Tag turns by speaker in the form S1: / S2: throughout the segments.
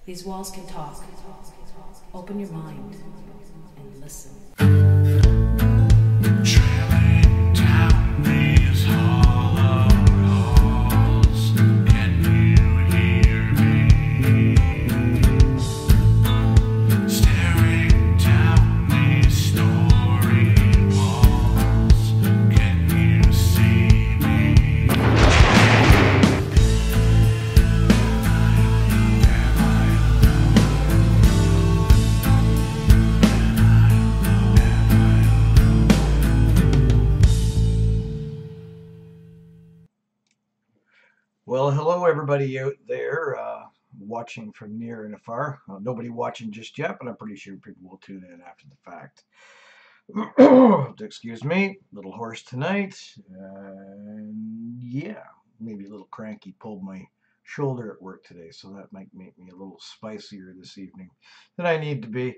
S1: These walls can talk. Open your mind and listen.
S2: Trailing down these hollow halls, can you hear me? Staring down these story walls, can you see me?
S3: Well, hello everybody out there watching from near and afar. Nobody watching just yet, but I'm pretty sure people will tune in after the fact. Excuse me, little hoarse tonight. Yeah, maybe a little cranky. Pulled my shoulder at work today, so that might make me a little spicier this evening than I need to be.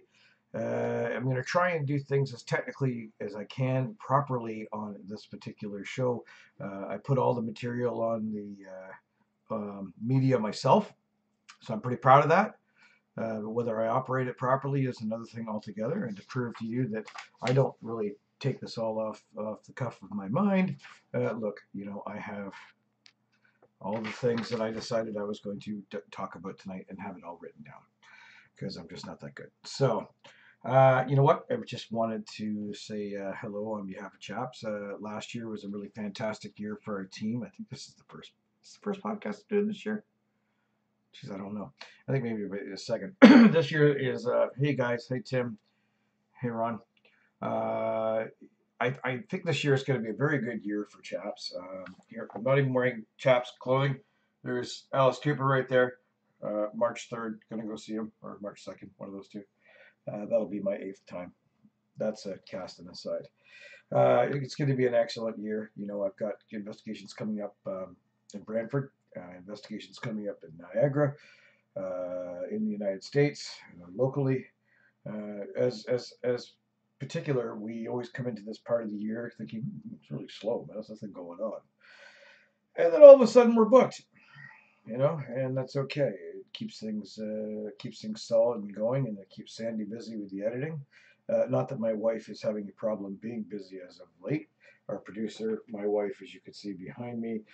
S3: I'm going to try and do things as technically as I can properly on this particular show. I put all the material on the media myself, so I'm pretty proud of that. Whether I operate it properly is another thing altogether, and to prove to you that I don't really take this all off the cuff of my mind. Look, you know, I have all the things that I decided I was going to talk about tonight and have it all written down, because I'm just not that good. So, you know what? I just wanted to say hello on behalf of CHAPS. Last year was a really fantastic year for our team. I think this is the first podcast I'm doing this year. Jeez, I don't know. I think maybe a second. This year is, hey guys, hey Tim, hey Ron. I think this year is going to be a very good year for CHAPS. Here, I'm not even wearing CHAPS clothing. There's Alice Cooper right there. March 3rd, going to go see him, or March 2nd, one of those two. That'll be my 8th time. That's a casting aside. It's going to be an excellent year. You know, I've got investigations coming up in Brantford, investigations coming up in Niagara, in the United States, locally. As particular, we always come into this part of the year thinking it's really slow, man. There's nothing going on, and then all of a sudden we're booked. You know, and that's okay. It keeps things solid and going, and it keeps Sandy busy with the editing. Not that my wife is having a problem being busy as of late. Our producer, my wife, as you can see behind me,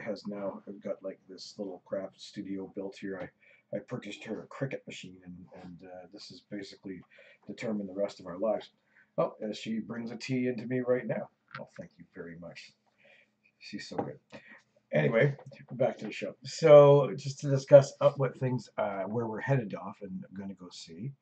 S3: has now got like this little craft studio built here. I purchased her a cricket machine, and this has basically determined the rest of our lives. Oh, as she brings a tea into me right now. Well, thank you very much. She's so good. Anyway, back to the show. So, just to discuss what things, where we're headed off, and I'm going to go see.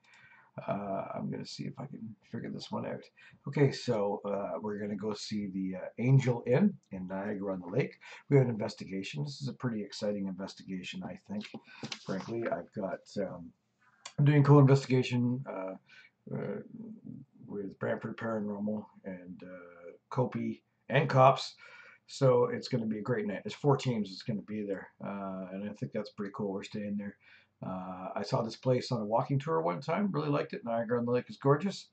S3: I'm going to see if I can figure this one out. Okay, so we're going to go see the Angel Inn in Niagara-on-the-Lake. We have an investigation. This is a pretty exciting investigation, I think. Frankly, I'm doing co-investigation with Brantford Paranormal and Kopi and Cops. So it's going to be a great night. There's 4 teams that's going to be there, and I think that's pretty cool. We're staying there. I saw this place on a walking tour one time. Really liked it. Niagara-on-the-Lake is gorgeous.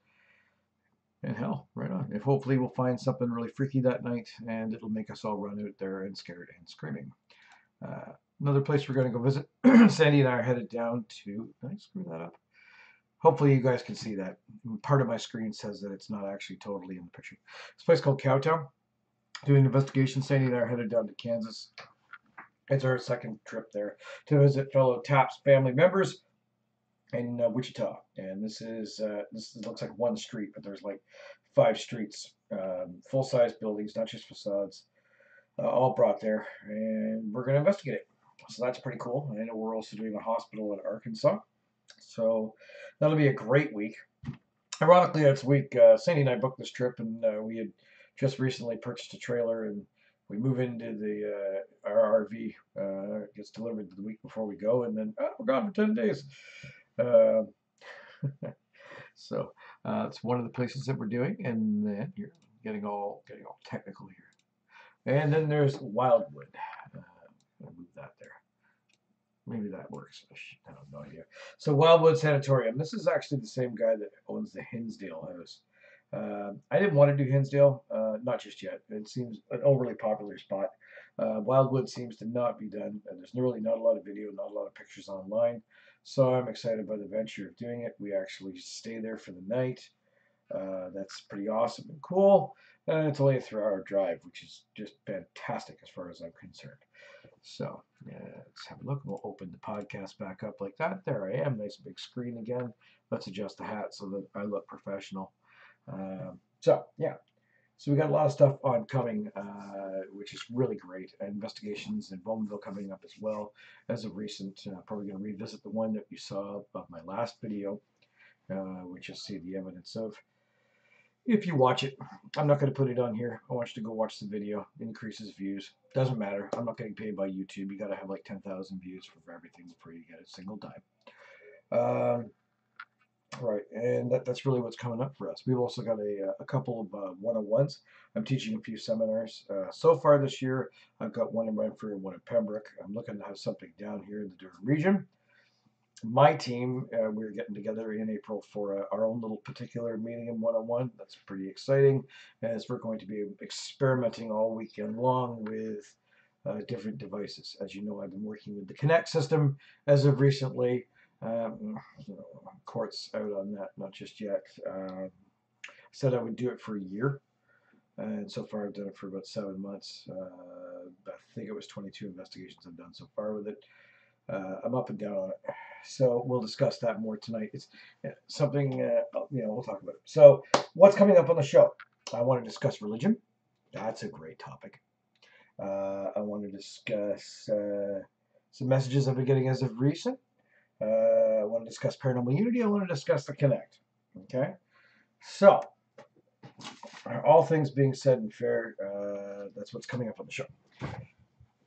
S3: And hell, right on. If hopefully we'll find something really freaky that night, and it'll make us all run out there and scared and screaming. Another place we're going to go visit. Sandy and I are headed down to. Did I screw that up? Hopefully you guys can see that. Part of my screen says that it's not actually totally in the picture. This place called Cowtown. Doing an investigation. Sandy and I are headed down to Kansas. It's our second trip there to visit fellow TAPS family members in Wichita. And this looks like one street, but there's like 5 streets, full-size buildings, not just facades, all brought there. And we're going to investigate it. So that's pretty cool. I know we're also doing a hospital in Arkansas. So that'll be a great week. Ironically, that's week Sandy and I booked this trip, and we had just recently purchased a trailer, and we move into our RV. Gets delivered the week before we go, and then we're gone for 10 days. So it's one of the places that we're doing, and then you're getting all technical here. And then there's Wildwood. I'll move that there. Maybe that works. I have no idea. So Wildwood Sanatorium. This is actually the same guy that owns the Hinsdale house. I didn't want to do Hinsdale, not just yet. It seems an overly popular spot. Wildwood seems to not be done. There's really not a lot of video, not a lot of pictures online. So I'm excited by the venture of doing it. We actually stay there for the night. That's pretty awesome and cool. And it's only a 3-hour drive, which is just fantastic as far as I'm concerned. So let's have a look. We'll open the podcast back up like that. There I am. Nice big screen again. Let's adjust the hat so that I look professional. So yeah. So we got a lot of stuff on coming, which is really great. Investigations in Bowmanville coming up as well. As of recent, probably going to revisit the one that you saw of my last video, which you'll see the evidence of. If you watch it, I'm not going to put it on here. I want you to go watch the video. It increases views. Doesn't matter. I'm not getting paid by YouTube. You got to have like 10,000 views for everything before you get a single dime. Right, and that's really what's coming up for us. We've also got a couple of one-on-ones. I'm teaching a few seminars. So far this year, I've got one in Brentford and one in Pembroke. I'm looking to have something down here in the Durham region. My team, we're getting together in April for our own little particular meeting in one-on-one. That's pretty exciting, as we're going to be experimenting all weekend long with different devices. As you know, I've been working with the Kinect System as of recently. Court's out on that, not just yet. Said I would do it for a year, and so far I've done it for about 7 months. I think it was 22 investigations I've done so far with it. I'm up and down on it, so we'll discuss that more tonight. It's something we'll talk about it. So what's coming up on the show? I want to discuss religion. That's a great topic. I want to discuss some messages I've been getting as of recent. I want to discuss Paranormal Unity. I want to discuss the Kinect. Okay? So, all things being said and fair, that's what's coming up on the show.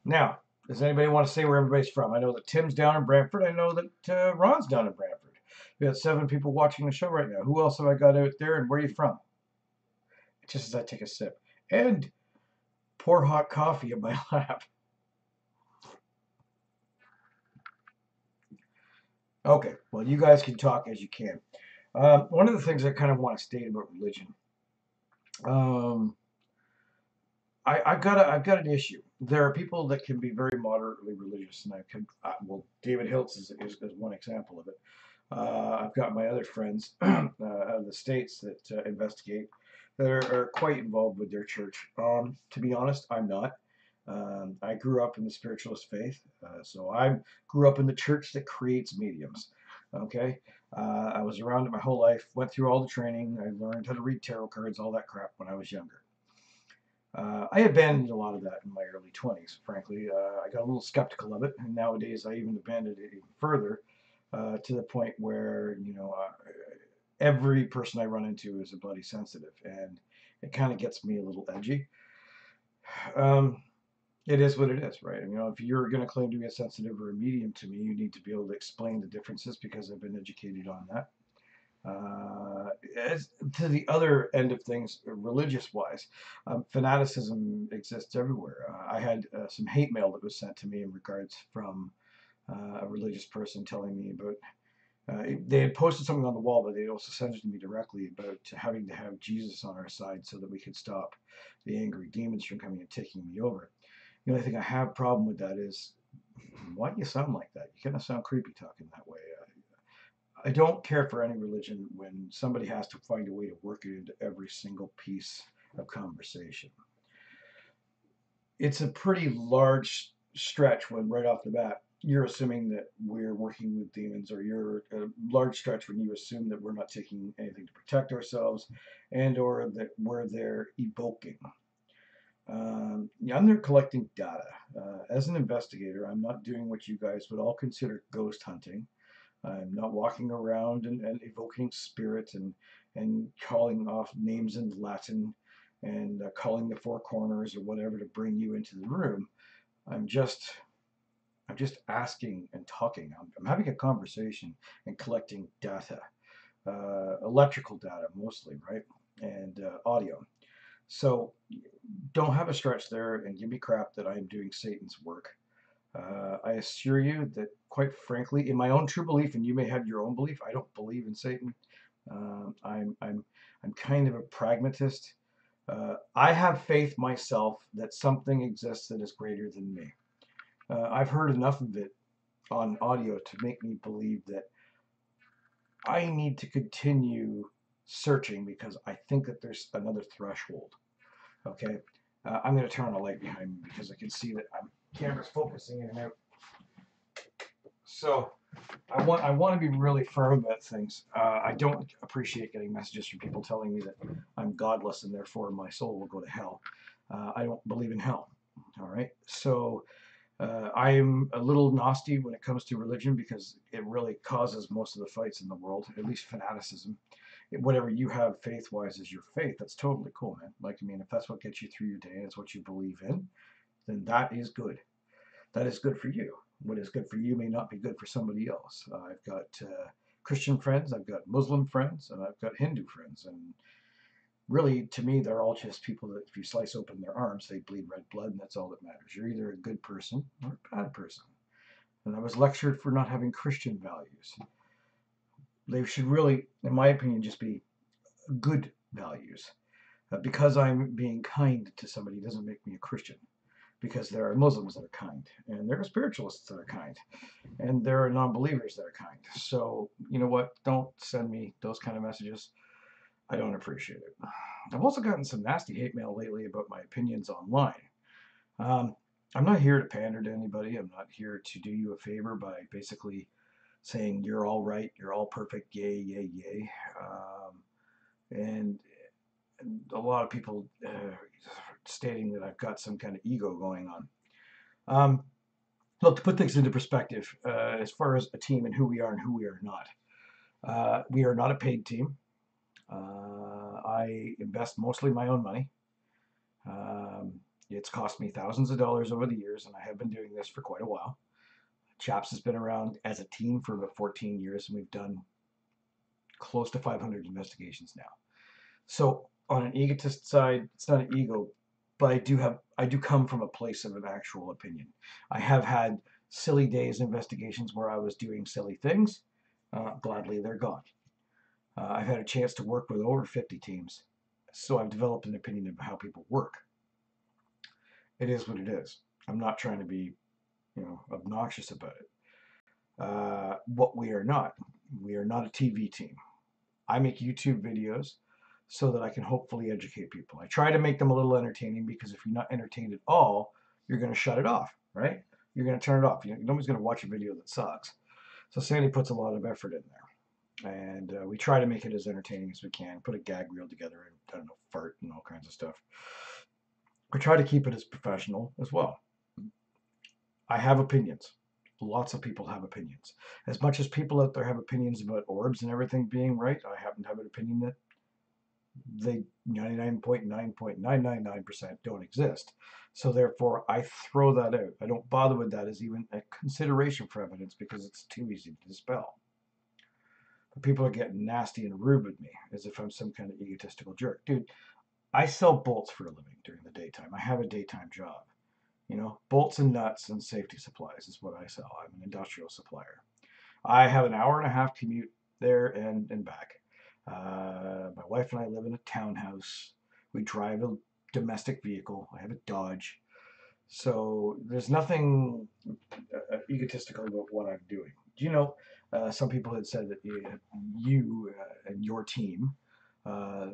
S3: Now, does anybody want to say where everybody's from? I know that Tim's down in Brantford. I know that Ron's down in Brantford. We got 7 people watching the show right now. Who else have I got out there, and where are you from? Just as I take a sip. And pour hot coffee in my lap. Okay, well, you guys can talk as you can. One of the things I kind of want to state about religion, I've got an issue. There are people that can be very moderately religious, and David Hiltz is one example of it. I've got my other friends out of the States that investigate that are quite involved with their church. To be honest, I'm not. I grew up in the spiritualist faith, so I grew up in the church that creates mediums. Okay, I was around it my whole life, went through all the training. I learned how to read tarot cards, all that crap when I was younger. I abandoned a lot of that in my early 20s, frankly. I got a little skeptical of it, and nowadays I even abandoned it even further to the point where, every person I run into is a bloody sensitive, and it kind of gets me a little edgy. It is what it is, right? If you're going to claim to be a sensitive or a medium to me, you need to be able to explain the differences because I've been educated on that. As to the other end of things, religious-wise, fanaticism exists everywhere. I had some hate mail that was sent to me in regards from a religious person telling me about. They had posted something on the wall, but they also sent it to me directly about having to have Jesus on our side so that we could stop the angry demons from coming and taking me over. The only thing I have a problem with that is, why do you sound like that? You kind of sound creepy talking that way. I don't care for any religion when somebody has to find a way to work it into every single piece of conversation. It's a pretty large stretch when right off the bat you're assuming that we're working with demons, or you're a large stretch when you assume that we're not taking anything to protect ourselves, and or that we're there evoking. I'm there collecting data. As an investigator, I'm not doing what you guys would all consider ghost hunting. I'm not walking around and evoking spirits and calling off names in Latin and calling the 4 corners or whatever to bring you into the room. I'm just asking and talking. I'm having a conversation and collecting data, electrical data mostly, right, and audio. So don't have a stretch there and give me crap that I am doing Satan's work. I assure you that, quite frankly, in my own true belief, and you may have your own belief, I don't believe in Satan. I'm kind of a pragmatist. I have faith myself that something exists that is greater than me. I've heard enough of it on audio to make me believe that I need to continue searching because I think that there's another threshold. Okay, I'm going to turn on a light behind me because I can see that camera's focusing in and out. So I want to be really firm about things. I don't appreciate getting messages from people telling me that I'm godless and therefore my soul will go to hell. I don't believe in hell. All right, so I'm a little nasty when it comes to religion because it really causes most of the fights in the world, at least fanaticism. Whatever you have faith-wise is your faith. That's totally cool, man. Like, I mean, if that's what gets you through your day and it's what you believe in, then that is good. That is good for you. What is good for you may not be good for somebody else. I've got Christian friends, I've got Muslim friends, and I've got Hindu friends. And really, to me, they're all just people that if you slice open their arms, they bleed red blood, and that's all that matters. You're either a good person or a bad person. And I was lectured for not having Christian values. They should really, in my opinion, just be good values. Because I'm being kind to somebody doesn't make me a Christian. Because there are Muslims that are kind, and there are spiritualists that are kind, and there are non-believers that are kind. So, you know what? Don't send me those kind of messages. I don't appreciate it. I've also gotten some nasty hate mail lately about my opinions online. I'm not here to pander to anybody. I'm not here to do you a favor by basically saying you're all right, you're all perfect, yay, yay, yay. And a lot of people stating that I've got some kind of ego going on. Look, to put things into perspective, as far as a team and who we are and who we are not a paid team. I invest mostly my own money. It's cost me thousands of dollars over the years, and I have been doing this for quite a while. CHAPS has been around as a team for about 14 years, and we've done close to 500 investigations now. So on an egotist side, it's not an ego, but I do come from a place of an actual opinion. I have had silly days investigations where I was doing silly things. Gladly, they're gone. I've had a chance to work with over 50 teams, so I've developed an opinion of how people work. It is what it is. I'm not trying to be, obnoxious about it. What we are not a TV team. I make YouTube videos so that I can hopefully educate people. I try to make them a little entertaining because if you're not entertained at all, you're going to shut it off, right? You're going to turn it off. Nobody's going to watch a video that sucks. So Sandy puts a lot of effort in there. And we try to make it as entertaining as we can. Put a gag reel together and, fart and all kinds of stuff. We try to keep it as professional as well. I have opinions. Lots of people have opinions. As much as people out there have opinions about orbs and everything being right, I happen to have an opinion that they 99.999% don't exist. So therefore, I throw that out. I don't bother with that as even a consideration for evidence because it's too easy to dispel. But people are getting nasty and rude with me as if I'm some kind of egotistical jerk. Dude, I sell bolts for a living during the daytime. I have a daytime job. Bolts and nuts and safety supplies is what I sell. I'm an industrial supplier. I have an hour-and-a-half commute there and back. My wife and I live in a townhouse. We drive a domestic vehicle. I have a Dodge. So there's nothing egotistical about what I'm doing. Do you know, some people had said that you and your team,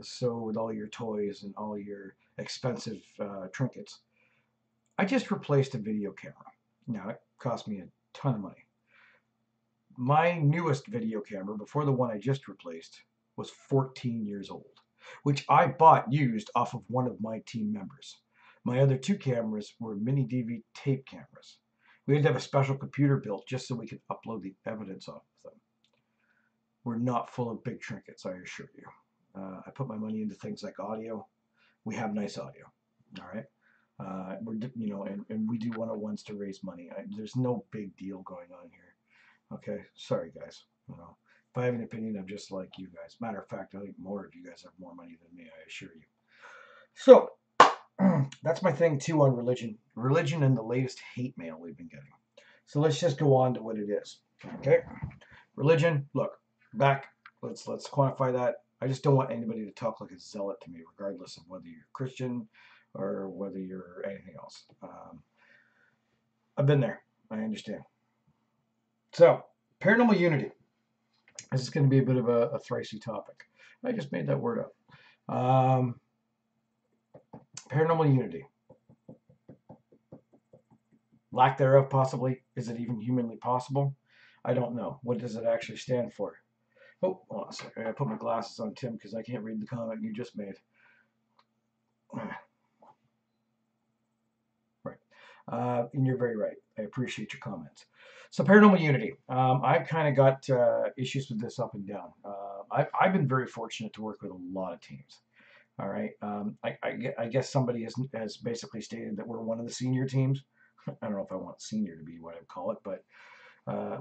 S3: so with all your toys and all your expensive trinkets, I just replaced a video camera. Now, it cost me a ton of money. My newest video camera, before the one I just replaced, was 14 years old, which I bought used off of one of my team members. My other two cameras were mini DV tape cameras. We had to have a special computer built just so we could upload the evidence off of them. We're not full of big trinkets, I assure you. I put my money into things like audio. We have nice audio, all right? And we do 101s to raise money. There's no big deal going on here. Okay, sorry guys. If I have an opinion, I'm just like you guys. Matter of fact, I think more of you guys have more money than me, I assure you. So that's my thing too on religion. Religion and the latest hate mail we've been getting. So let's just go on to what it is. Okay, religion. Look, back. Let's quantify that. I just don't want anybody to talk like a zealot to me, regardless of whether you're Christian or whether you're anything else. I've been there. I understand. So, Paranormal Unity. This is going to be a bit of a thricey topic. I just made that word up. Paranormal Unity. Lack thereof, possibly. Is it even humanly possible? I don't know. What does it actually stand for? Oh, hold on a second. I put my glasses on, Tim, because I can't read the comment you just made. Right. And you're very right. I appreciate your comments. So Paranormal Unity. I've kind of got issues with this up and down. I've been very fortunate to work with a lot of teams. All right. I guess somebody has basically stated that we're one of the senior teams. I don't know if I want senior to be what I would call it, but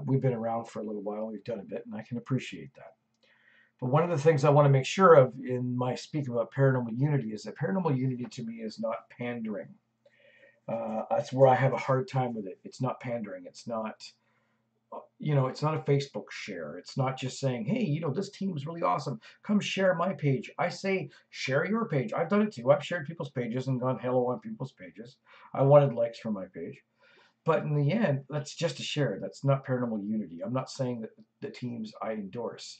S3: we've been around for a little while. We've done a bit, and I can appreciate that. But one of the things I want to make sure of in my speak about Paranormal Unity is that Paranormal Unity to me is not pandering. That's where I have a hard time with it. It's not pandering. It's not, it's not a Facebook share. It's not just saying, hey, this team is really awesome. Come share my page. I say, share your page. I've done it too. I've shared people's pages and gone hello on people's pages. I wanted likes for my page. But in the end, that's just a share. That's not Paranormal Unity. I'm not saying that the teams I endorse.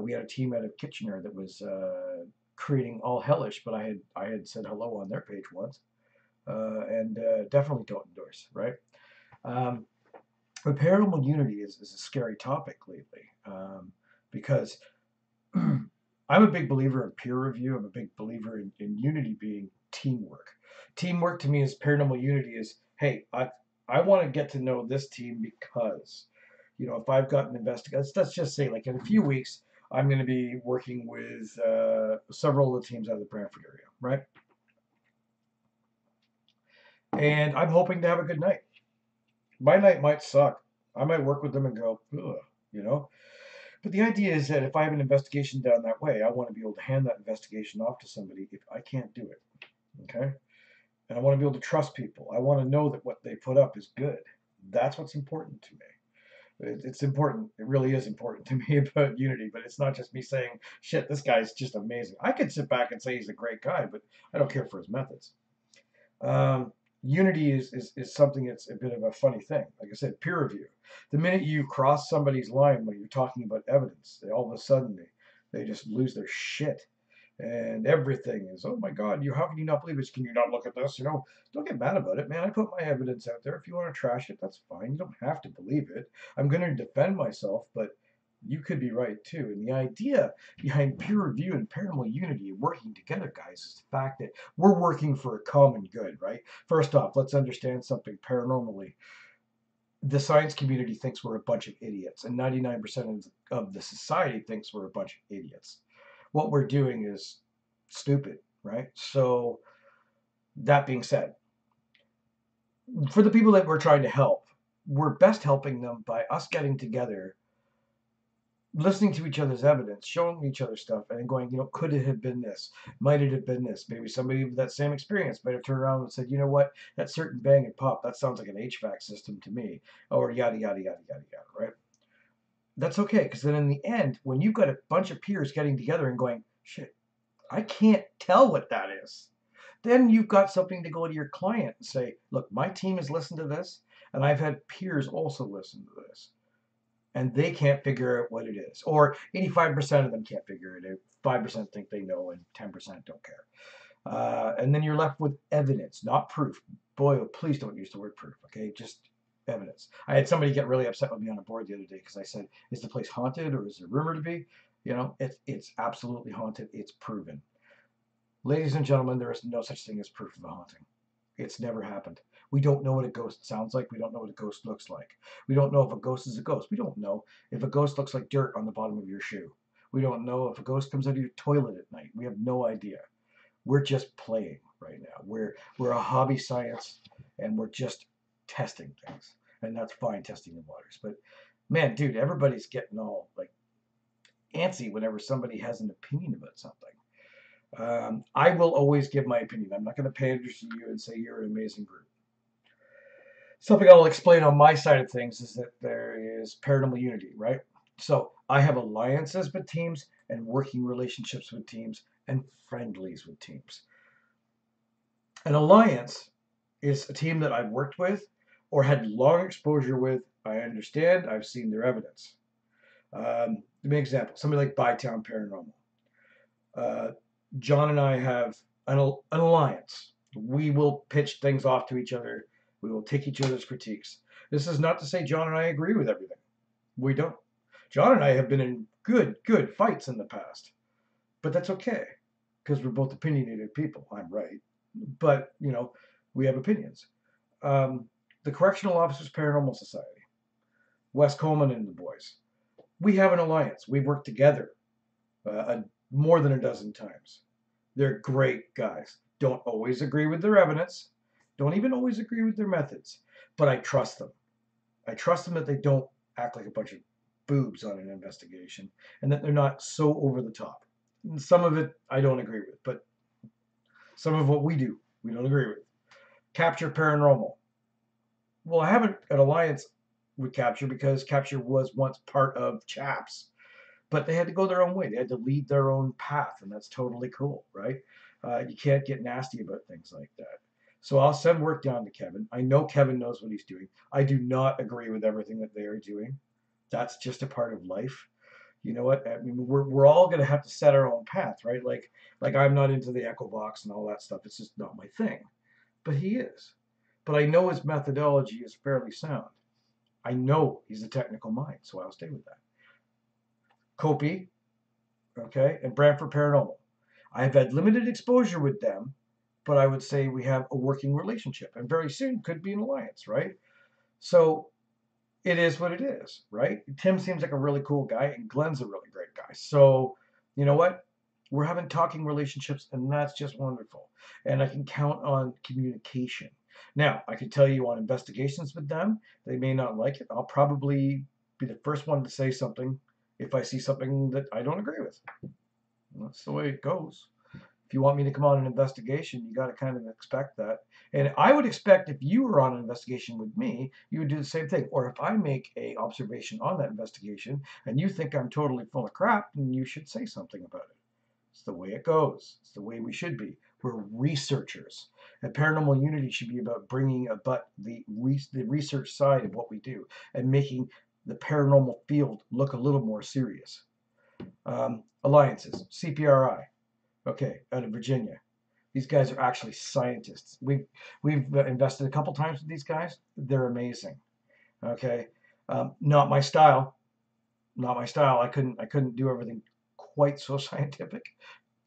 S3: We had a team out of Kitchener that was creating All Hellish, but I had said hello on their page once, and definitely don't endorse, right? But Paranormal Unity is a scary topic lately because I'm a big believer in peer review. I'm a big believer in unity being teamwork. Teamwork to me is Paranormal Unity is, hey, I want to get to know this team because, if I've got an investigator, let's just say like in a few weeks, I'm going to be working with several of the teams out of the Brantford area, right? And I'm hoping to have a good night. My night might suck. I might work with them and go, ugh. But the idea is that if I have an investigation down that way, I want to be able to hand that investigation off to somebody if I can't do it. Okay? And I want to be able to trust people. I want to know that what they put up is good. That's what's important to me. It's important. It really is important to me about Unity, but it's not just me saying, shit, this guy's just amazing. I could sit back and say he's a great guy, but I don't care for his methods. Unity is something that's a bit of a funny thing. Like I said, peer review. The minute you cross somebody's line when you're talking about evidence, all of a sudden they just lose their shit. And everything is, oh my God, how can you not believe this? Can you not look at this? Don't get mad about it, man. I put my evidence out there. If you want to trash it, that's fine. You don't have to believe it. I'm going to defend myself, but you could be right too. And the idea behind peer review and Paranormal Unity working together, guys, is the fact that we're working for a common good, right? First off, let's understand something paranormally. The science community thinks we're a bunch of idiots, and 99% of the society thinks we're a bunch of idiots. What we're doing is stupid, right? So that being said, for the people that we're trying to help, we're best helping them by us getting together, listening to each other's evidence, showing each other stuff, and going, could it have been this? Might it have been this? Maybe somebody with that same experience might have turned around and said, you know what? That certain bang and pop, that sounds like an HVAC system to me, or yada, yada, yada, yada, yada, right? That's okay, because then in the end, when you've got a bunch of peers getting together and going, shit, I can't tell what that is, then you've got something to go to your client and say, look, my team has listened to this, and I've had peers also listen to this, and they can't figure out what it is. Or 85% of them can't figure it out. 5% think they know, and 10% don't care. And then you're left with evidence, not proof. Boy, please don't use the word proof, okay? Just evidence. I had somebody get really upset with me on a board the other day because I said, is the place haunted or is it rumored to be? It's absolutely haunted. It's proven. Ladies and gentlemen, there is no such thing as proof of a haunting. It's never happened. We don't know what a ghost sounds like. We don't know what a ghost looks like. We don't know if a ghost is a ghost. We don't know if a ghost looks like dirt on the bottom of your shoe. We don't know if a ghost comes out of your toilet at night. We have no idea. We're just playing right now. We're a hobby science, and we're just testing things. And that's fine, testing the waters. But man, dude, everybody's getting all like antsy whenever somebody has an opinion about something. I will always give my opinion. I'm not going to pander to you and say you're an amazing group. Something I'll explain on my side of things is that there is Paranormal Unity, right? So I have alliances with teams and working relationships with teams and friendlies with teams. An alliance is a team that I've worked with or had long exposure with. I understand. I've seen their evidence. Give me an example. Somebody like Bytown Paranormal. Uh, John and I have an alliance. We will pitch things off to each other. We will take each other's critiques. This is not to say John and I agree with everything. We don't. John and I have been in good fights in the past, but that's okay because we're both opinionated people. I'm right, but we have opinions. The Correctional Officers Paranormal Society, Wes Coleman and the boys. We have an alliance. We've worked together more than a dozen times. They're great guys. Don't always agree with their evidence. Don't even always agree with their methods. But I trust them. I trust them that they don't act like a bunch of boobs on an investigation and that they're not so over the top. And some of it I don't agree with, but some of what we do, we don't agree with. Capture Paranormal. Well, I haven't an alliance with Capture because Capture was once part of CHAPS. But they had to go their own way. They had to lead their own path, and that's totally cool, right? You can't get nasty about things like that. So I'll send work down to Kevin. I know Kevin knows what he's doing. I do not agree with everything that they are doing. That's just a part of life. You know what? I mean, we're all going to have to set our own path, right? Like I'm not into the echo box and all that stuff. It's just not my thing. But he is. But I know his methodology is fairly sound. I know he's a technical mind, so I'll stay with that. Kopi, okay, and Brantford Paranormal. I've had limited exposure with them, but I would say we have a working relationship, and very soon could be an alliance, right? So it is what it is, right? Tim seems like a really cool guy, and Glenn's a really great guy. So you know what? We're having talking relationships, and that's just wonderful. And I can count on communication. Now, I can tell you on investigations with them, they may not like it. I'll probably be the first one to say something if I see something that I don't agree with. That's the way it goes. If you want me to come on an investigation, you got to kind of expect that. And I would expect if you were on an investigation with me, you would do the same thing. Or if I make a observation on that investigation and you think I'm totally full of crap, then you should say something about it. It's the way it goes. It's the way we should be. We're researchers. And Paranormal Unity should be about bringing about the research side of what we do and making the paranormal field look a little more serious. Alliances, CPRI, okay, out of Virginia. These guys are actually scientists. We've invested a couple times with these guys. They're amazing. Okay, not my style. Not my style. I couldn't do everything quite so scientific.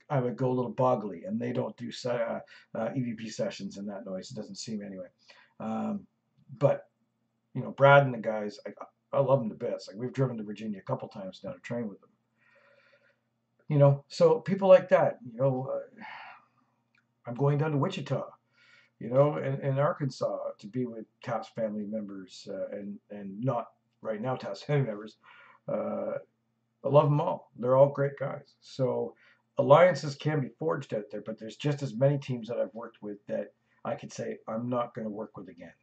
S3: I would go a little boggly, and they don't do EVP sessions and that noise. It doesn't seem anyway. But Brad and the guys, I love them to bits. Like we've driven to Virginia a couple times now to train with them. So people like that. I'm going down to Wichita, in Arkansas to be with TAPS family members and not right now TAPS family members. I love them all. They're all great guys. So alliances can be forged out there, but there's just as many teams that I've worked with that I could say I'm not going to work with again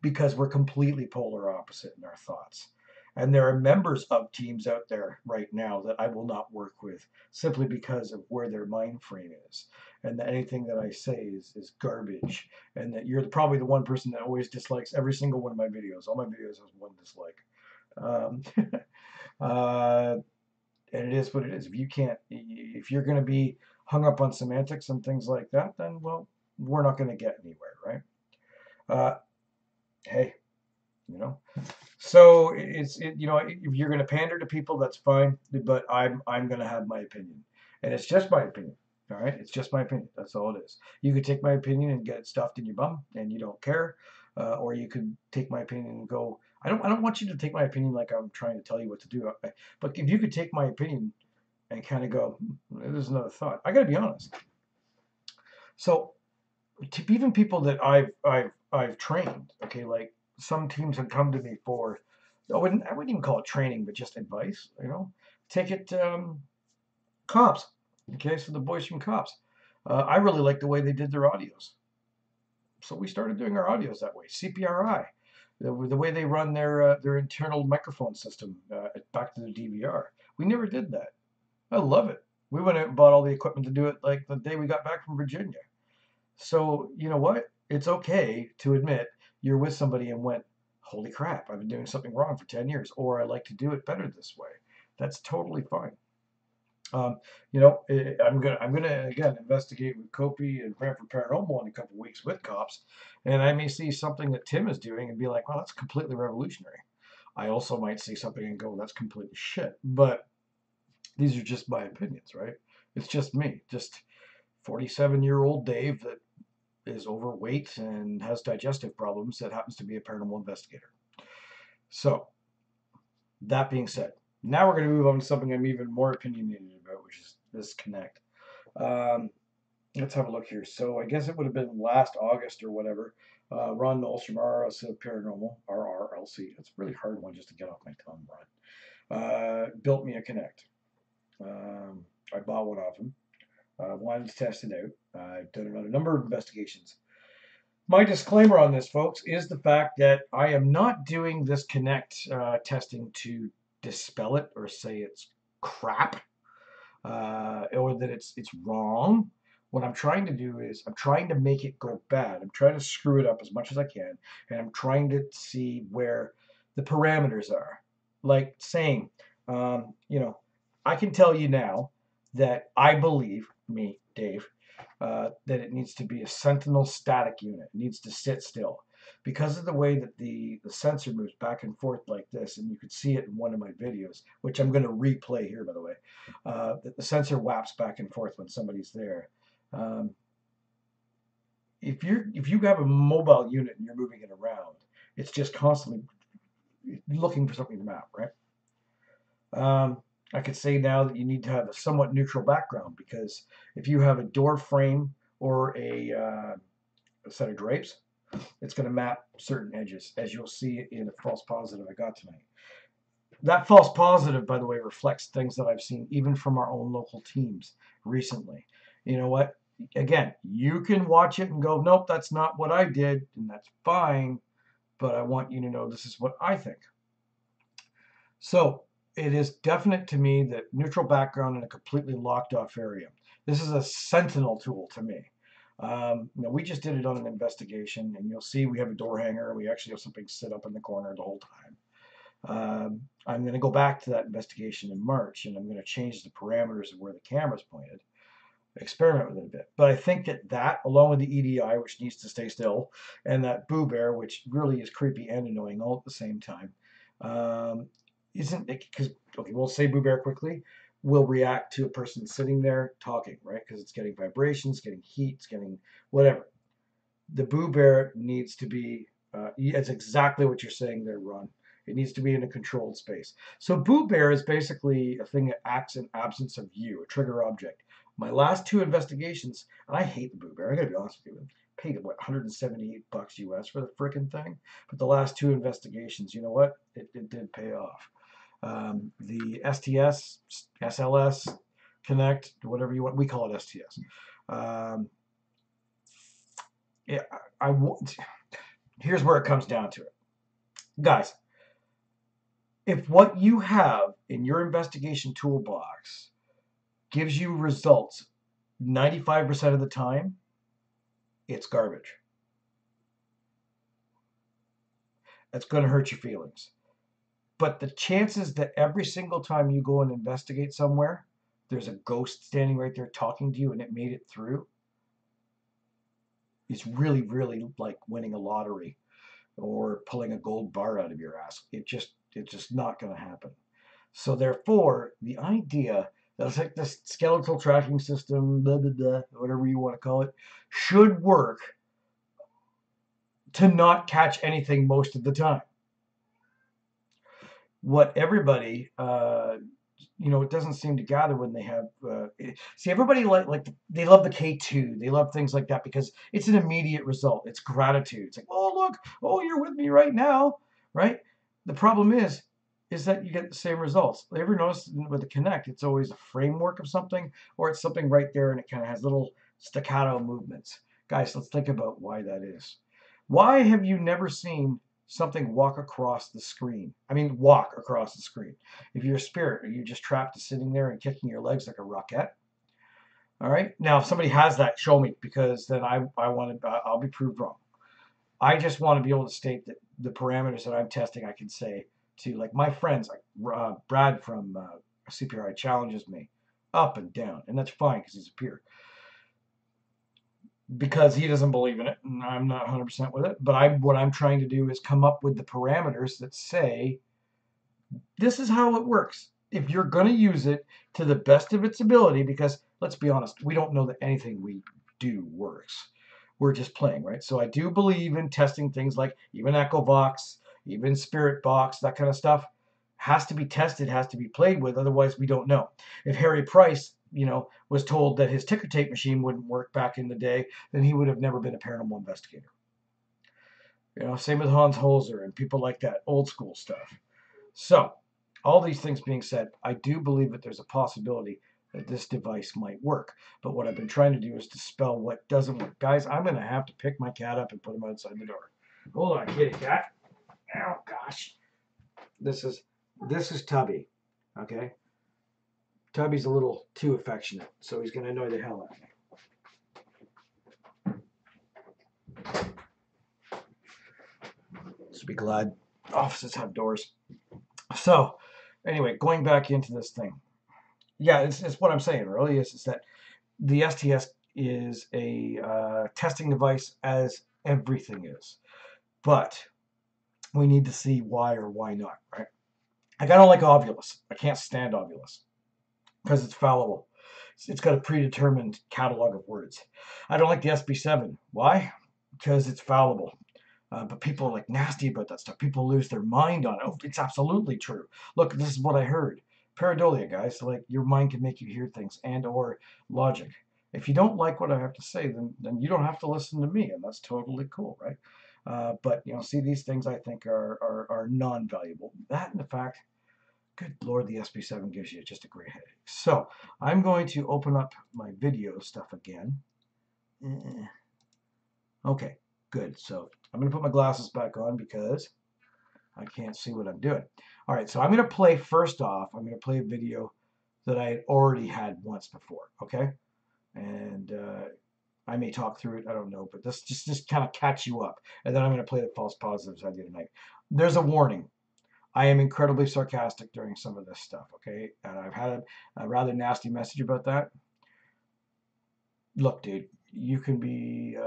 S3: because we're completely polar opposite in our thoughts. And there are members of teams out there right now that I will not work with simply because of where their mind frame is. And that anything that I say is garbage. And that you're probably the one person that always dislikes every single one of my videos. All my videos have one dislike. And it is what it is. If you're going to be hung up on semantics and things like that, then, well, we're not going to get anywhere, right? Hey, so if you're going to pander to people, that's fine, but I'm going to have my opinion, and it's just my opinion. All right, it's just my opinion. That's all it is. You could take my opinion and get it stuffed in your bum, and you don't care, or you could take my opinion and go, I don't want you to take my opinion like I'm trying to tell you what to do. But if you could take my opinion and kind of go, there's another thought. I got to be honest. So, to even people that I've trained, okay, like some teams have come to me for, I wouldn't even call it training, but just advice. Take it, cops. Okay, so the boys from cops, I really like the way they did their audios. So we started doing our audios that way. CPRI. the way they run their internal microphone system back to the DVR. We never did that. I love it. We went out and bought all the equipment to do it like the day we got back from Virginia. So you know what? It's okay to admit you're with somebody and went, holy crap, I've been doing something wrong for 10 years, or I like to do it better this way. That's totally fine. You know, I'm gonna again investigate with Kopi and Brantford Paranormal in a couple of weeks with cops, and I may see something that Tim is doing and be like, well, that's completely revolutionary. I also might see something and go, that's completely shit. But these are just my opinions, right? It's just me, just 47-year-old Dave that is overweight and has digestive problems that happens to be a paranormal investigator. So, that being said, now we're going to move on to something I'm even more opinionated about, which is this Kinect. Let's have a look here. So I guess it would have been last August or whatever. Ron Knowles from RRLC Paranormal, RRLC. It's a really hard one just to get off my tongue, Ron. Built me a Kinect. I bought one off him. Wanted to test it out. I've done it on a number of investigations. My disclaimer on this, folks, is the fact that I am not doing this Kinect testing to dispel it or say it's crap or that it's wrong. What I'm trying to do is I'm trying to make it go bad. I'm trying to screw it up as much as I can, and I'm trying to see where the parameters are. Like saying, you know, I can tell you now that I believe, me, Dave, that it needs to be a sentinel static unit. It needs to sit still. Because of the way that the sensor moves back and forth like this, and you could see it in one of my videos, which I'm going to replay here, by the way, that the sensor whaps back and forth when somebody's there. If you have a mobile unit and you're moving it around, it's just constantly looking for something to map, right? I could say now that you need to have a somewhat neutral background, because if you have a door frame or a set of drapes, it's going to map certain edges, as you'll see in a false positive I got tonight. That false positive, by the way, reflects things that I've seen even from our own local teams recently. You know what? Again, you can watch it and go, nope, that's not what I did, and that's fine, but I want you to know this is what I think. So it is definite to me that neutral background in a completely locked off area. This is a sentinel tool to me. We just did it on an investigation, and you'll see we have a door hanger. We actually have something sit up in the corner the whole time. I'm going to go back to that investigation in March, and I'm going to change the parameters of where the camera's pointed, experiment with it a bit. But I think that along with the EDI, which needs to stay still, and that Boo Bear, which really is creepy and annoying all at the same time, isn't it? Because, okay, we'll say Boo Bear quickly will react to a person sitting there talking, right? Because it's getting vibrations, getting heat, it's getting whatever. The Boo Bear needs to be, it's exactly what you're saying there, Ron. It needs to be in a controlled space. So Boo Bear is basically a thing that acts in absence of you, a trigger object. My last two investigations, and I hate the Boo Bear, I gotta be honest with you, I paid what, $178 US for the frickin' thing? But the last two investigations, you know what? It did pay off. The STS, SLS, Kinect, whatever you want, we call it STS. Here's where it comes down to it. Guys, if what you have in your investigation toolbox gives you results 95% of the time, it's garbage. It's going to hurt your feelings. But the chances that every single time you go and investigate somewhere, there's a ghost standing right there talking to you and it made it through, is really, really like winning a lottery or pulling a gold bar out of your ass. It's just not going to happen. So therefore, the idea that it's like this skeletal tracking system, blah, blah, blah, whatever you want to call it, should work to not catch anything most of the time. What everybody, it doesn't seem to gather when they have, see, everybody like they love the K2, they love things like that because it's an immediate result. It's gratitude. It's like, oh, look, oh, you're with me right now, right? The problem is that you get the same results. Ever notice with the Kinect, it's always a framework of something, or it's something right there and it kind of has little staccato movements. Guys, let's think about why that is. Why have you never seen something walk across the screen. I mean, walk across the screen. If you're a spirit, are you just trapped to sitting there and kicking your legs like a rocket? All right. Now, if somebody has that, show me, because then I'll be proved wrong. I just want to be able to state that the parameters that I'm testing, I can say to, like, my friends, like Brad from CPRI challenges me up and down, and that's fine because he's a peer. Because he doesn't believe in it, and I'm not 100% with it. But what I'm trying to do is come up with the parameters that say this is how it works. If you're going to use it to the best of its ability, because let's be honest, we don't know that anything we do works. We're just playing, right? So I do believe in testing things like even EchoVox, even Spirit Box, that kind of stuff has to be tested, has to be played with. Otherwise, we don't know. If Harry Price, was told that his ticker tape machine wouldn't work back in the day, then he would have never been a paranormal investigator. Same with Hans Holzer and people like that, old school stuff. So, all these things being said, I do believe that there's a possibility that this device might work. But what I've been trying to do is dispel what doesn't work. Guys, I'm going to have to pick my cat up and put him outside the door. Hold on, kitty cat. Oh, gosh. This is Tubby, okay? Tubby's a little too affectionate, so he's going to annoy the hell out of me. So be glad offices have doors. So, anyway, going back into this thing. Yeah, it's what I'm saying really is that the STS is a testing device, as everything is. But we need to see why or why not, right? Like, I don't like Ovilus. I can't stand Ovilus because it's fallible. It's got a predetermined catalog of words. I don't like the SB7. Why? Because it's fallible. But people are like nasty about that stuff. People lose their mind on it. Oh, it's absolutely true. Look, this is what I heard. Pareidolia, guys. So, like, your mind can make you hear things and or logic. If you don't like what I have to say, then you don't have to listen to me, and that's totally cool, right? But see, these things I think are non-valuable. That and the fact, good Lord, the SB7 gives you just a great headache. So I'm going to open up my video stuff again. Okay, good. So I'm going to put my glasses back on because I can't see what I'm doing. All right, so I'm going to play first off. I'm going to play a video that I had already had once before, okay? And I may talk through it, I don't know, but this just kind of catch you up. And then I'm going to play the false positives I did tonight. There's a warning. I am incredibly sarcastic during some of this stuff, okay? And I've had a rather nasty message about that. Look, dude, you can be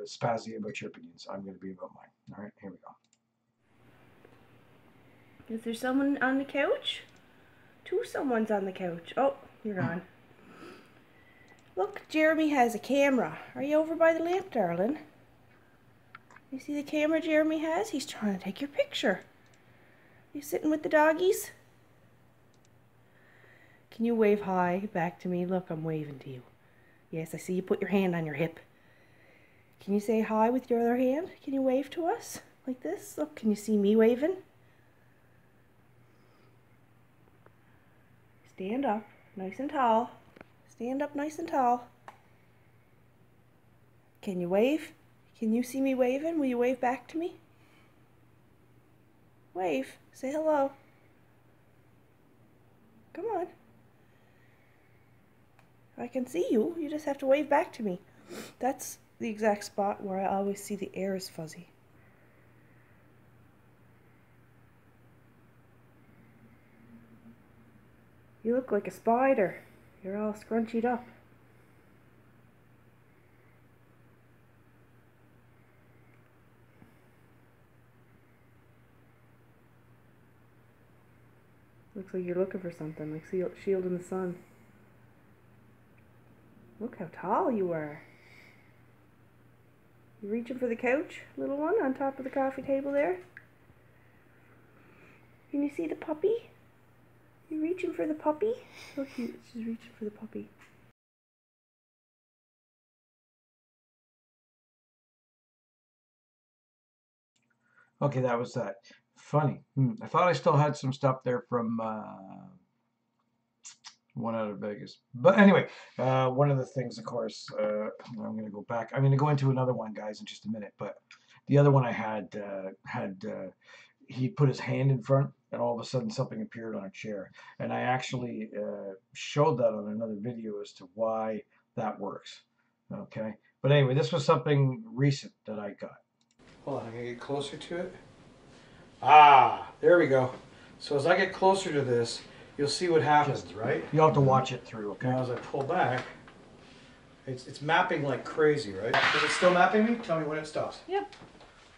S3: spazzy about your opinions. I'm going to be about mine. All right, here we go.
S4: Is there someone on the couch? Someone's on the couch. Oh, you're gone. Look, Jeremy has a camera. Are you over by the lamp, darling? You see the camera Jeremy has? He's trying to take your picture. You sitting with the doggies? Can you wave hi back to me? Look, I'm waving to you. Yes, I see you put your hand on your hip. Can you say hi with your other hand? Can you wave to us like this? Look, can you see me waving? Stand up, nice and tall. Stand up nice and tall. Can you wave? Can you see me waving? Will you wave back to me? Wave. Say hello. Come on. I can see you. You just have to wave back to me. That's the exact spot where I always see the air is fuzzy. You look like a spider. You're all scrunchied up. Looks like you're looking for something, like shield in the sun. Look how tall you are. You reaching for the couch, little one, on top of the coffee table there? Can you see the puppy? You reaching for the puppy? So cute, she's reaching for the puppy.
S3: Okay, that was that. Funny. I thought I still had some stuff there from one out of Vegas. But anyway, one of the things, of course, I'm going to go back. I'm going to go into another one, guys, in just a minute. But The other one I had he put his hand in front, and all of a sudden something appeared on a chair. And I actually showed that on another video as to why that works. Okay, but anyway, this was something recent that I got. Hold on, I'm gonna get closer to it. Ah, there we go. So as I get closer to this, you'll see what happens, right? You'll have to watch it through, okay? Now as I pull back, it's mapping like crazy, right? Is it still mapping me? Tell me when it stops.
S4: Yep.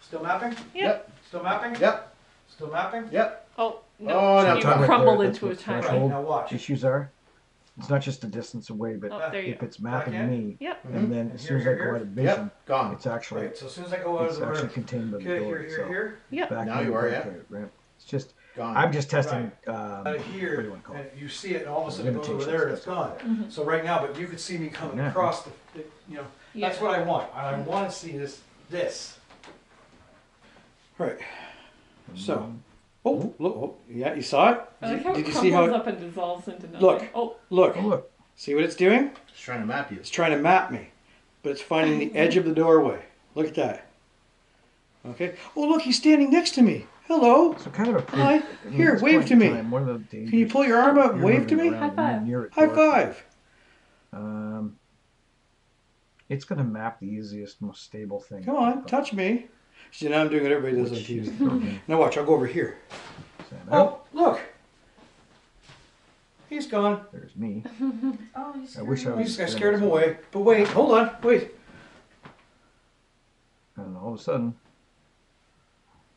S3: Still mapping?
S4: Yep.
S3: Still mapping?
S5: Yep.
S3: Still mapping?
S5: Yep.
S4: Oh, no.
S5: Oh, no.
S4: You
S3: Talking
S4: crumbled
S3: about
S4: into a
S3: what
S4: tiny.
S3: threshold
S5: Now watch.
S3: issues are. It's not just the distance away, but
S4: Oh, there you
S3: if
S4: go.
S3: it's mapping
S5: Back in?
S3: me,
S4: Yep.
S3: and then as soon as I go out of vision,
S5: Yep. Gone.
S3: it's actually
S5: Right.
S3: it's
S5: So as soon as I go out of the
S3: actually
S5: room.
S3: contained by the
S5: Okay,
S3: door
S5: here,
S3: itself.
S5: here.
S4: Yep.
S3: Back
S5: Now
S3: in,
S5: you are,
S3: back
S5: yeah.
S3: out, right? It's just
S5: Gone.
S3: I'm just testing.
S5: Out of
S3: What do
S5: here,
S3: you want to call
S5: and
S3: it?
S5: you see it, and all of a sudden it goes over
S3: Limitations,
S5: there, and it's
S3: that's
S5: gone. So right now, but you could see me coming
S3: Yeah.
S5: across the, you know, that's
S4: Yeah.
S5: what I want. I want to see this. Right. So, oh, look, oh, yeah, you saw it?
S6: I like how
S5: Did
S6: it
S5: you see
S6: crumbles
S5: how it,
S6: up and dissolves into nothing.
S5: Look.
S6: Oh,
S5: look,
S3: Oh, look.
S5: see what it's doing?
S7: It's trying to map you.
S5: It's trying to map me, but it's finding the edge of the doorway. Look at that. Okay. Oh, look, he's standing next to me. Hello.
S3: So kind of a
S5: Hi. Here, wave to me.
S3: One of the dangers,
S5: Can you pull your arm out and
S3: you're
S5: wave to
S3: moving
S5: me?
S3: around
S6: High five.
S3: and you're near a
S5: High
S3: door.
S5: five.
S3: It's going to map the easiest, most stable thing.
S5: Come on, touch me. See, now I'm doing what everybody does on
S3: Which is
S5: TV.
S3: okay.
S5: Now watch, I'll go over here.
S3: Stand out.
S5: Oh, look. He's gone.
S3: There's me.
S4: Oh, you
S3: I wish I was.
S5: I scared him away. But wait, hold on, wait.
S3: And all of a sudden,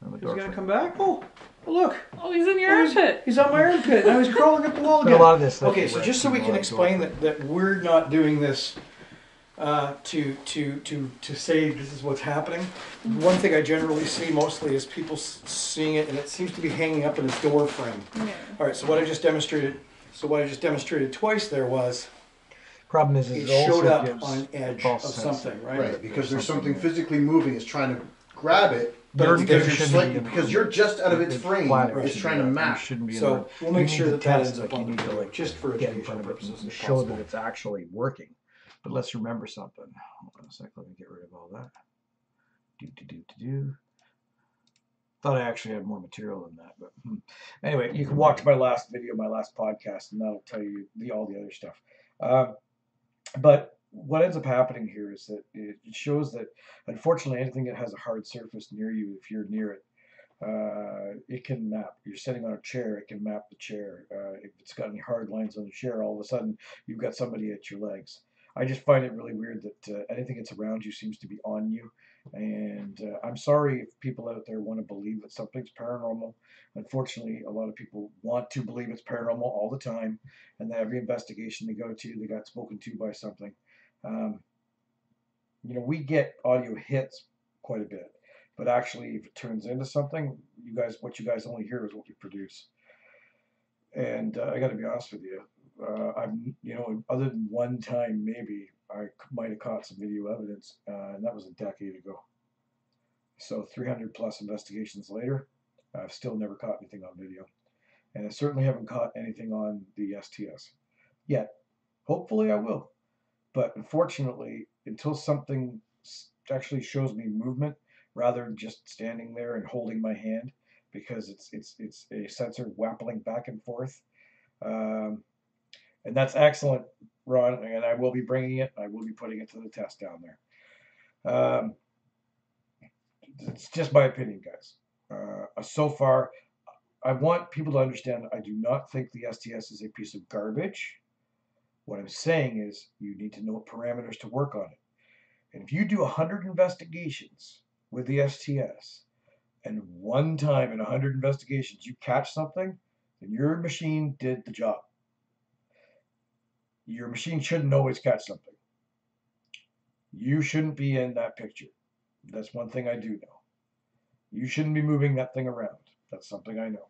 S3: I'm a
S5: Is he
S3: door
S5: gonna
S3: frame.
S5: come back? Oh, look.
S6: oh, he's in your
S5: Oh,
S6: armpit.
S5: He's on my armpit. Now he's crawling up the wall
S3: There's
S5: again.
S3: a lot of this. that
S5: Okay,
S3: you
S5: so
S3: were
S5: just so we
S3: actually
S5: can explain
S3: going
S5: that we're not doing this to say this is what's happening. One thing I generally see mostly is people seeing it, and it seems to be hanging up in a door frame.
S6: Yeah.
S5: All right, so what I just demonstrated twice there was
S3: Problem is,
S5: it
S3: it also
S5: showed up
S3: gives
S5: on an edge of
S3: false sense
S5: something,
S3: of-
S5: right?
S7: Right, because there's something physically moving. It's trying to grab it,
S5: But
S7: but because
S3: you
S7: you're
S3: shouldn't
S7: slightly,
S3: be-
S7: because you're just out of its
S3: it's
S7: frame,
S3: flat,
S5: Right.
S7: it's
S3: you
S7: trying to
S3: shouldn't be-
S7: map.
S3: you shouldn't be in
S5: So
S3: the-
S5: we'll
S3: you
S5: make
S3: need
S5: sure
S3: to
S5: that that
S3: test,
S5: ends up
S3: like,
S5: on
S3: you
S5: the
S3: need to,
S5: video,
S3: like,
S5: just for
S3: get in
S5: educational
S3: front of it
S5: purposes.
S3: and
S5: if
S3: show
S5: possible.
S3: that it's actually working. But let's remember something. Hold on a sec. Let me get rid of all that. Do. Thought I actually had more material than that, but anyway, you can watch my last video, my last podcast, and that'll tell you all the other stuff. But what ends up happening here is that it shows that, unfortunately, anything that has a hard surface near you, if you're near it, it can map. You're sitting on a chair, it can map the chair. If it's got any hard lines on the chair, all of a sudden you've got somebody at your legs. I just find it really weird that anything that's around you seems to be on you. And I'm sorry if people out there want to believe that something's paranormal. Unfortunately, a lot of people want to believe it's paranormal all the time. And every investigation they go to, they got spoken to by something. We get audio hits quite a bit. But actually, if it turns into something, what you guys only hear is what we produce. And I got to be honest with you, other than one time maybe, I might have caught some video evidence, and that was a decade ago. So 300 plus investigations later, I've still never caught anything on video. And I certainly haven't caught anything on the STS yet. Hopefully I will. But unfortunately, until something actually shows me movement, rather than just standing there and holding my hand, because it's a sensor wappling back and forth. And that's excellent, Ron, and I will be bringing it. I will be putting it to the test down there. It's just my opinion, guys. So far, I want people to understand I do not think the STS is a piece of garbage. What I'm saying is you need to know what parameters to work on it. And if you do 100 investigations with the STS, and one time in 100 investigations you catch something, then your machine did the job. Your machine shouldn't always catch something. You shouldn't be in that picture. That's one thing I do know. You shouldn't be moving that thing around. That's something I know.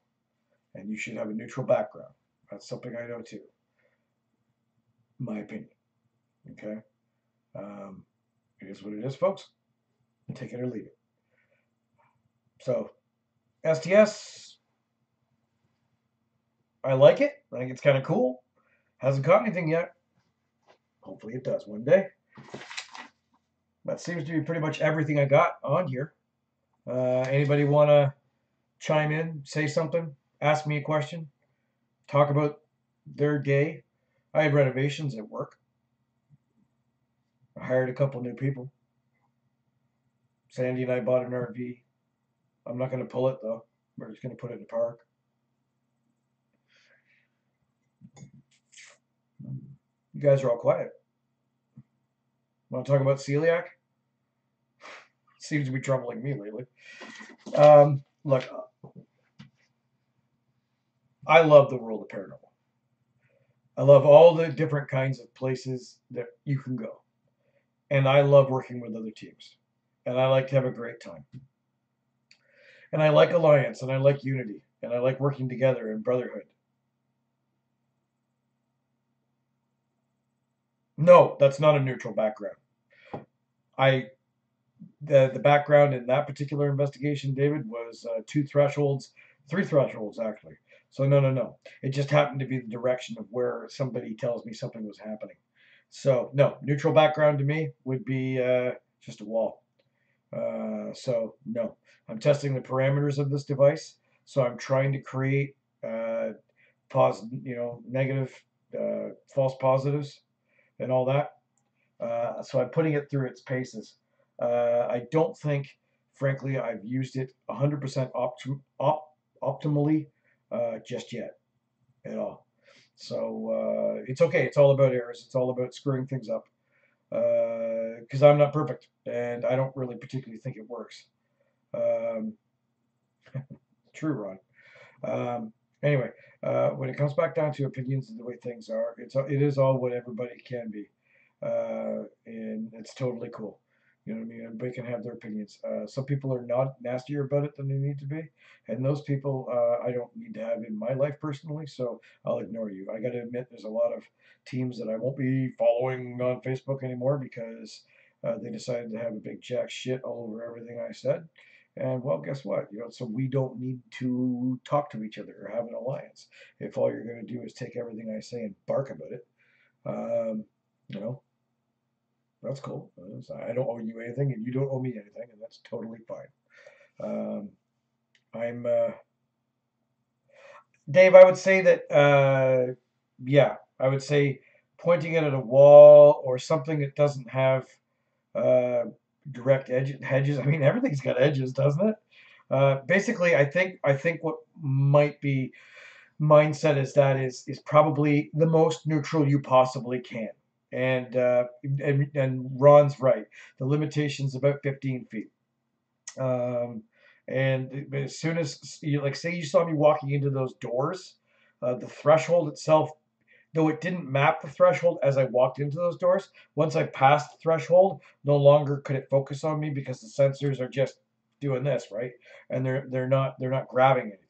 S3: And you should have a neutral background. That's something I know too. My opinion. Okay? It is what it is, folks. Take it or leave it. So, STS, I like it. I think it's kind of cool. Hasn't caught anything yet. Hopefully it does one day. That seems to be pretty much everything I got on here. Anybody want to chime in, say something, ask me a question, talk about their day? I had renovations at work. I hired a couple new people. Sandy and I bought an RV. I'm not going to pull it though. We're just going to put it in the park. You guys are all quiet. Want to talk about celiac? Seems to be troubling me lately. Look, I love the world of paranormal. I love all the different kinds of places that you can go. And I love working with other teams. And I like to have a great time. And I like alliance, and I like unity, and I like working together and brotherhood. No, that's not a neutral background. The background in that particular investigation, David, was three thresholds actually. So no. It just happened to be the direction of where somebody tells me something was happening. So no, neutral background to me would be just a wall. So no, I'm testing the parameters of this device. So I'm trying to create negative, false positives, and all that. So I'm putting it through its paces. I don't think, frankly, I've used it 100% optimally just yet at all. So it's okay. It's all about errors. It's all about screwing things up. Because I'm not perfect, and I don't really particularly think it works. True, Ron. Anyway, when it comes back down to opinions and the way things are, it is all what everybody can be, and it's totally cool. You know what I mean? Everybody can have their opinions. Some people are not nastier about it than they need to be, and those people I don't need to have in my life personally, so I'll ignore you. I got to admit, there's a lot of teams that I won't be following on Facebook anymore because they decided to have a big jack shit all over everything I said. And well, guess what? So we don't need to talk to each other or have an alliance. If all you're going to do is take everything I say and bark about it, you know, that's cool. I don't owe you anything, and you don't owe me anything, and that's totally fine. Dave, I would say that, yeah, I would say pointing it at a wall or something that doesn't have direct hedges. I mean, everything's got edges, doesn't it? Basically, I think what might be mindset is probably the most neutral you possibly can. And Ron's right. The limitation's about 15 feet. And as soon as say you saw me walking into those doors, the threshold itself, though it didn't map the threshold as I walked into those doors, once I passed the threshold, no longer could it focus on me because the sensors are just doing this, right? And they're not grabbing anything.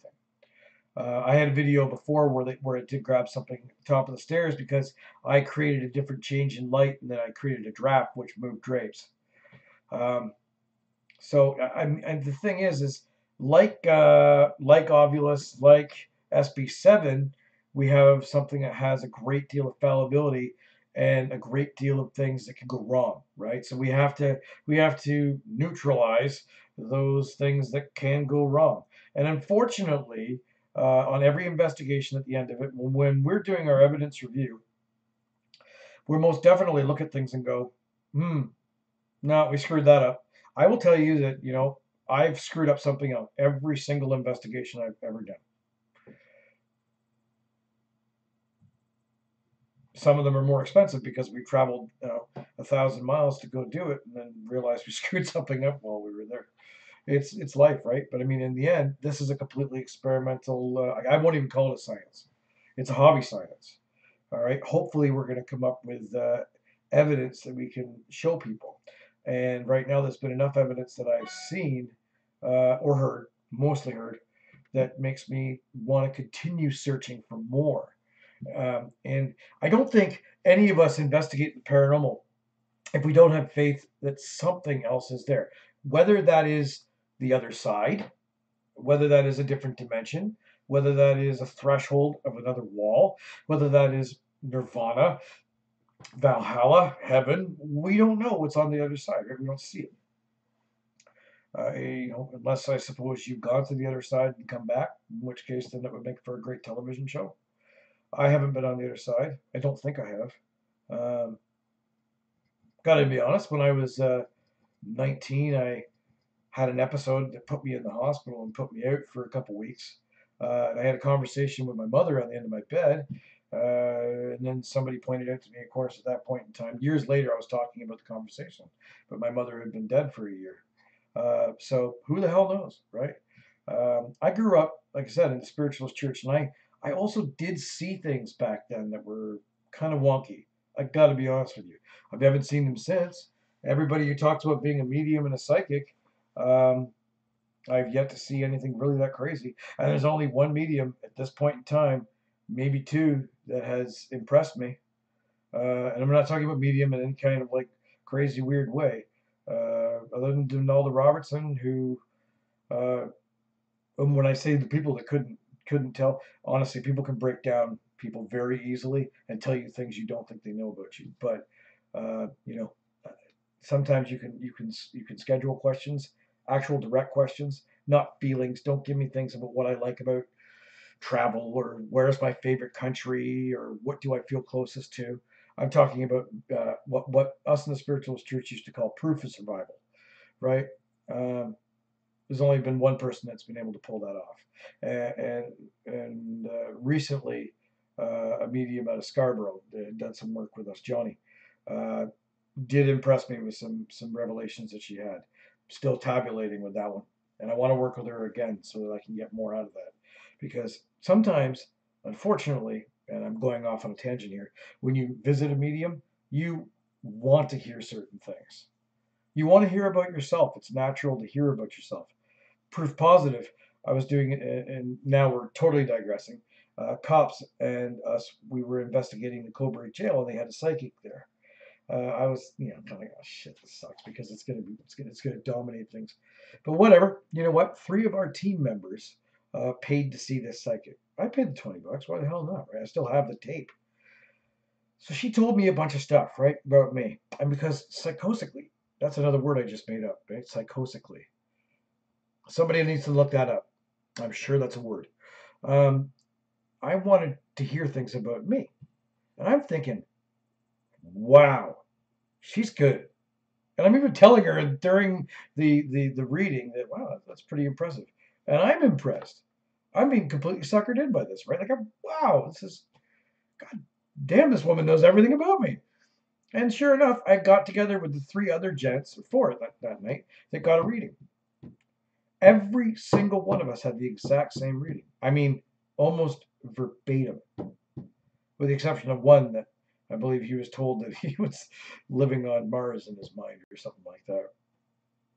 S3: I had a video before where it did grab something at the top of the stairs because I created a different change in light, and then I created a draft which moved drapes. So and the thing is like Ovulus, like SB7, we have something that has a great deal of fallibility and a great deal of things that can go wrong, right? So we have to neutralize those things that can go wrong. And unfortunately, on every investigation at the end of it, when we're doing our evidence review, we're most definitely look at things and go, no, we screwed that up. I will tell you that, I've screwed up something on every single investigation I've ever done. Some of them are more expensive because we traveled 1,000 miles to go do it and then realized we screwed something up while we were there. It's life, right? But I mean, in the end, this is a completely experimental, I won't even call it a science. It's a hobby science. All right. Hopefully we're going to come up with evidence that we can show people. And right now there's been enough evidence that I've seen or heard, mostly heard, that makes me want to continue searching for more. And I don't think any of us investigate the paranormal if we don't have faith that something else is there. Whether that is the other side, whether that is a different dimension, whether that is a threshold of another wall, whether that is nirvana, Valhalla, heaven, we don't know what's on the other side, right? We don't see it. Unless I suppose you've gone to the other side and come back, in which case then it would make for a great television show. I haven't been on the other side. I don't think I have. Gotta be honest, when I was 19, I had an episode that put me in the hospital and put me out for a couple weeks. And I had a conversation with my mother on the end of my bed. And then somebody pointed out to me, of course, at that point in time, years later, I was talking about the conversation, but my mother had been dead for a year. So who the hell knows, right? I grew up, like I said, in the spiritualist church, and I also did see things back then that were kind of wonky. I got to be honest with you. I haven't seen them since. Everybody who talks about being a medium and a psychic, I've yet to see anything really that crazy. And there's only one medium at this point in time, maybe two, that has impressed me. And I'm not talking about medium in any kind of like crazy weird way. Other than Donalda Robertson, who, and when I say the people that couldn't tell, honestly, people can break down people very easily and tell you things you don't think they know about you. But sometimes you can schedule questions, actual direct questions, not feelings. Don't give me things about what I like about travel or where's my favorite country or what do I feel closest to. I'm talking about what us in the spiritualist church used to call proof of survival, right? There's only been one person that's been able to pull that off, and recently a medium out of Scarborough that done some work with us, Johnny, did impress me with some revelations that she had. Still tabulating with that one, and I want to work with her again so that I can get more out of that, because sometimes, unfortunately, and I'm going off on a tangent here, when you visit a medium, you want to hear certain things. You want to hear about yourself. It's natural to hear about yourself. Proof positive, I was doing it, and now we're totally digressing. Cops and us, we were investigating the Coburg jail, and they had a psychic there. I was, kind of like, oh shit, this sucks because it's gonna dominate things. But whatever. You know what? 3 of our team members paid to see this psychic. I paid the $20. Why the hell not? Right? I still have the tape. So she told me a bunch of stuff, right, about me, and because psychosically, that's another word I just made up, right? Psychosically. Somebody needs to look that up. I'm sure that's a word. I wanted to hear things about me, and I'm thinking, wow, she's good. And I'm even telling her during the reading that, wow, that's pretty impressive. And I'm impressed. I'm being completely suckered in by this, right? Like, wow, God damn, this woman knows everything about me. And sure enough, I got together with the 3 other gents, or 4 that night, that got a reading. Every single one of us had the exact same reading. I mean, almost verbatim, with the exception of one that I believe he was told that he was living on Mars in his mind or something like that.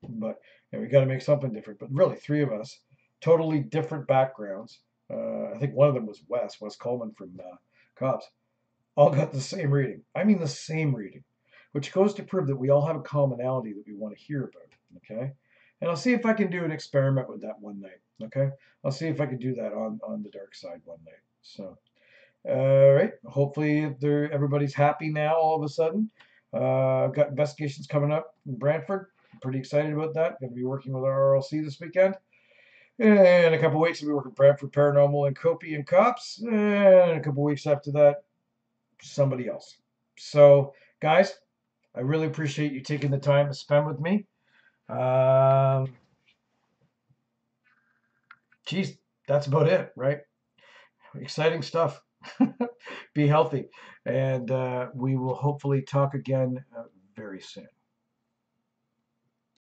S3: But we got to make something different. But really, 3 of us, totally different backgrounds. I think one of them was Wes Coleman from Cops. All got the same reading. I mean, the same reading, which goes to prove that we all have a commonality that we want to hear about. Okay. And I'll see if I can do an experiment with that one night. Okay. I'll see if I can do that on the dark side one night. So. All right. Hopefully, everybody's happy now. All of a sudden, I've got investigations coming up in Brantford. I'm pretty excited about that. Going to be working with our RLC this weekend. And in a couple of weeks, I'll be working with Brantford Paranormal and Kopi and Cops. And a couple of weeks after that, somebody else. So, guys, I really appreciate you taking the time to spend with me. Geez, that's about it, right? Exciting stuff. Be healthy, and we will hopefully talk again very soon.